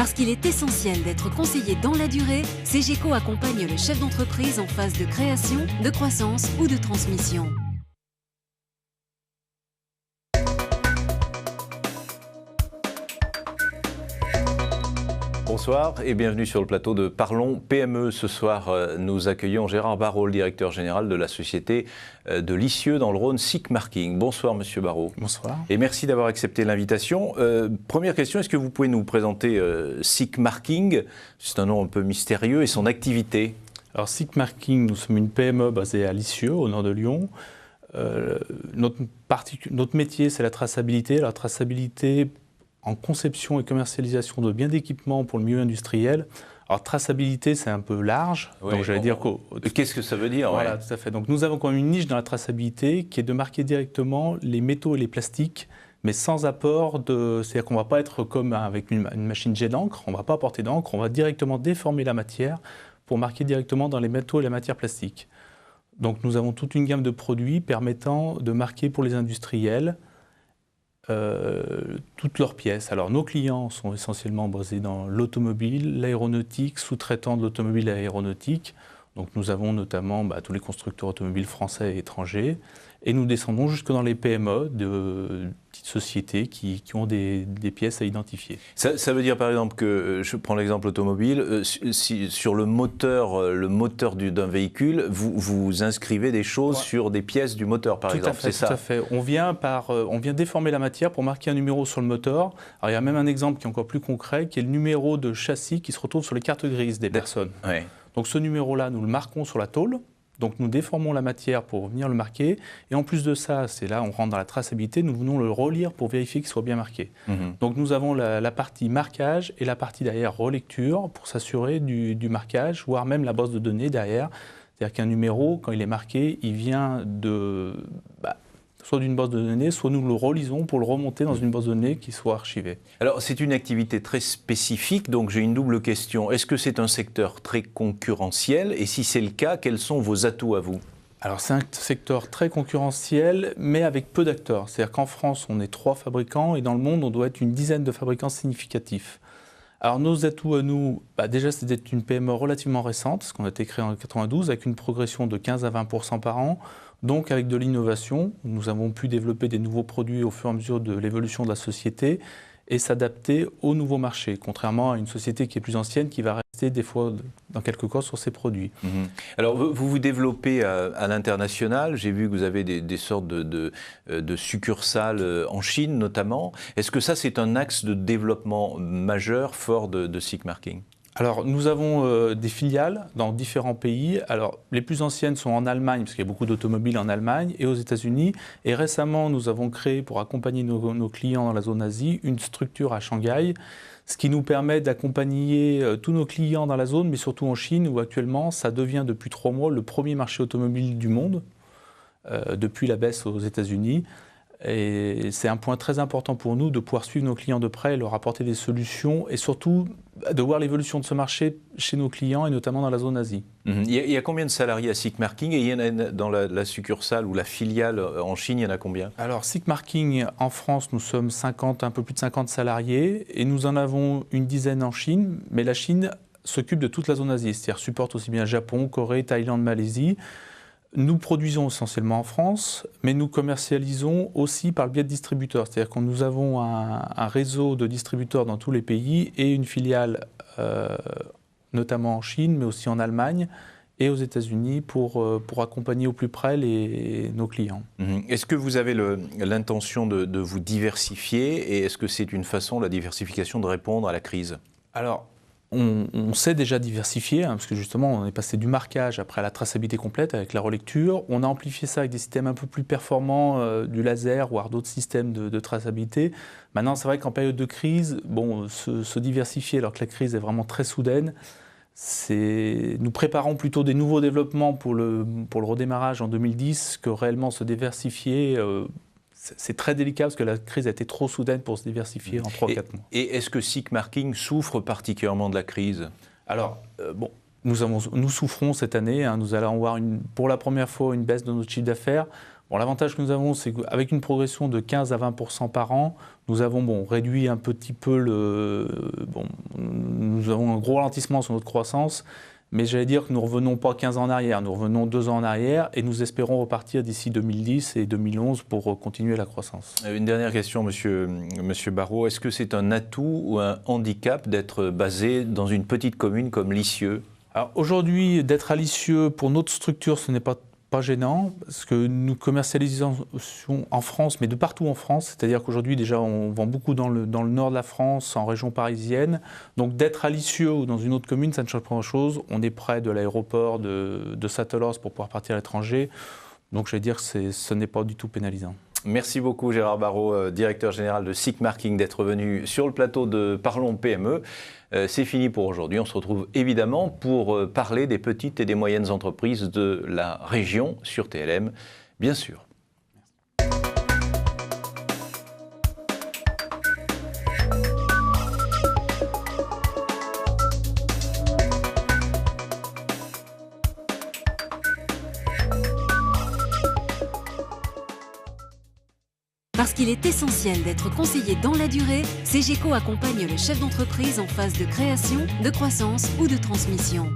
Parce qu'il est essentiel d'être conseillé dans la durée, CGECO accompagne le chef d'entreprise en phase de création, de croissance ou de transmission. Bonsoir et bienvenue sur le plateau de Parlons PME. Ce soir, nous accueillons Gérard Barrault, le directeur général de la société de Lisieux dans le Rhône, SICK Marking. Bonsoir Monsieur Barrault. Bonsoir. Et merci d'avoir accepté l'invitation. Première question, est-ce que vous pouvez nous présenter SICK Marking? C'est un nom un peu mystérieux et son activité. Alors SICK Marking, nous sommes une PME basée à Lisieux, au nord de Lyon. Notre métier, c'est la traçabilité. La traçabilité en conception et commercialisation de biens d'équipement pour le milieu industriel. Alors, traçabilité, c'est un peu large. Oui, donc, j'allais dire qu'est-ce que ça veut dire? Voilà, tout à fait. Donc, nous avons quand même une niche dans la traçabilité qui est de marquer directement les métaux et les plastiques, mais sans apport de... C'est-à-dire qu'on ne va pas être comme avec une machine jet d'encre, on ne va pas apporter d'encre, on va directement déformer la matière pour marquer directement dans les métaux et la matière plastique. Donc, nous avons toute une gamme de produits permettant de marquer pour les industriels toutes leurs pièces. Alors nos clients sont essentiellement basés dans l'automobile, l'aéronautique, sous-traitants de l'automobile et l'aéronautique. Donc nous avons notamment tous les constructeurs automobiles français et étrangers. Et nous descendons jusque dans les PME de petites sociétés qui ont des pièces à identifier. Ça veut dire par exemple que, je prends l'exemple automobile, sur le moteur d'un véhicule, vous inscrivez des choses sur des pièces du moteur par exemple, c'est ça? Tout à fait. On vient déformer la matière pour marquer un numéro sur le moteur. Alors il y a même un exemple qui est encore plus concret, qui est le numéro de châssis qui se retrouve sur les cartes grises des personnes. Ouais. Donc ce numéro-là, nous le marquons sur la tôle. Donc nous déformons la matière pour venir le marquer. Et en plus de ça, c'est là on rentre dans la traçabilité, nous venons le relire pour vérifier qu'il soit bien marqué. Donc nous avons la partie marquage et la partie derrière relecture pour s'assurer du marquage, voire même la base de données derrière. C'est-à-dire qu'un numéro, quand il est marqué, il vient soit d'une base de données, soit nous le relisons pour le remonter dans une base de données qui soit archivée. Alors c'est une activité très spécifique, donc j'ai une double question. Est-ce que c'est un secteur très concurrentiel? Et si c'est le cas, quels sont vos atouts à vous? Alors c'est un secteur très concurrentiel, mais avec peu d'acteurs. C'est-à-dire qu'en France, on est 3 fabricants et dans le monde, on doit être une dizaine de fabricants significatifs. Alors nos atouts à nous, déjà c'est d'être une PME relativement récente, parce qu'on a été créé en 1992, avec une progression de 15 à 20% par an. Donc avec de l'innovation, nous avons pu développer des nouveaux produits au fur et à mesure de l'évolution de la société et s'adapter aux nouveaux marchés, contrairement à une société qui est plus ancienne, qui va rester des fois, dans quelques cas, sur ses produits. Alors vous vous développez à l'international, j'ai vu que vous avez des sortes de succursales en Chine notamment. Est-ce que ça c'est un axe de développement majeur, fort de SICK Marking? Alors, nous avons des filiales dans différents pays. Alors, les plus anciennes sont en Allemagne, parce qu'il y a beaucoup d'automobiles en Allemagne, et aux États-Unis. Et récemment, nous avons créé, pour accompagner nos clients dans la zone Asie, une structure à Shanghai, ce qui nous permet d'accompagner tous nos clients dans la zone, mais surtout en Chine, où actuellement, ça devient depuis 3 mois le premier marché automobile du monde, depuis la baisse aux États-Unis. Et c'est un point très important pour nous de pouvoir suivre nos clients de près, leur apporter des solutions et surtout de voir l'évolution de ce marché chez nos clients et notamment dans la zone Asie. Il y a combien de salariés à SICK Marking et il y en a dans la succursale ou la filiale en Chine, il y en a combien? Alors SICK Marking en France, nous sommes un peu plus de 50 salariés et nous en avons une dizaine en Chine, mais la Chine s'occupe de toute la zone Asie, c'est-à-dire supporte aussi bien Japon, Corée, Thaïlande, Malaisie. Nous produisons essentiellement en France, mais nous commercialisons aussi par le biais de distributeurs. C'est-à-dire que nous avons un réseau de distributeurs dans tous les pays et une filiale, notamment en Chine, mais aussi en Allemagne et aux États-Unis pour accompagner au plus près nos clients. Est-ce que vous avez l'intention de vous diversifier et est-ce que c'est une façon, la diversification, de répondre à la crise? Alors, on s'est déjà diversifié, parce que justement, on est passé du marquage après à la traçabilité complète avec la relecture. On a amplifié ça avec des systèmes un peu plus performants, du laser, voire d'autres systèmes de traçabilité. Maintenant, c'est vrai qu'en période de crise, se diversifier alors que la crise est vraiment très soudaine, nous préparons plutôt des nouveaux développements pour le redémarrage en 2010 que réellement se diversifier. C'est très délicat parce que la crise a été trop soudaine pour se diversifier en 3-4 mois. Et est-ce que SICK Marking souffre particulièrement de la crise? Alors, nous souffrons cette année. Nous allons avoir pour la première fois une baisse de notre chiffre d'affaires. L'avantage que nous avons, c'est qu'avec une progression de 15 à 20% par an, nous avons réduit un petit peu nous avons un gros ralentissement sur notre croissance. Mais j'allais dire que nous ne revenons pas 15 ans en arrière, nous revenons 2 ans en arrière et nous espérons repartir d'ici 2010 et 2011 pour continuer la croissance. Une dernière question, monsieur Barraud. Est-ce que c'est un atout ou un handicap d'être basé dans une petite commune comme Lisieux ? Alors aujourd'hui, d'être à Lisieux, pour notre structure, ce n'est pas gênant, parce que nous commercialisons en France, mais de partout en France. C'est-à-dire qu'aujourd'hui, déjà, on vend beaucoup dans le nord de la France, en région parisienne. Donc d'être à Lisieux ou dans une autre commune, ça ne change pas grand-chose. On est près de l'aéroport de Satelos pour pouvoir partir à l'étranger. Donc je vais dire que ce n'est pas du tout pénalisant. Merci beaucoup Gérard Barraud, directeur général de SICK Marking, d'être venu sur le plateau de Parlons PME. C'est fini pour aujourd'hui. On se retrouve évidemment pour parler des petites et des moyennes entreprises de la région sur TLM, bien sûr. Parce qu'il est essentiel d'être conseillé dans la durée, CGECO accompagne le chef d'entreprise en phase de création, de croissance ou de transmission.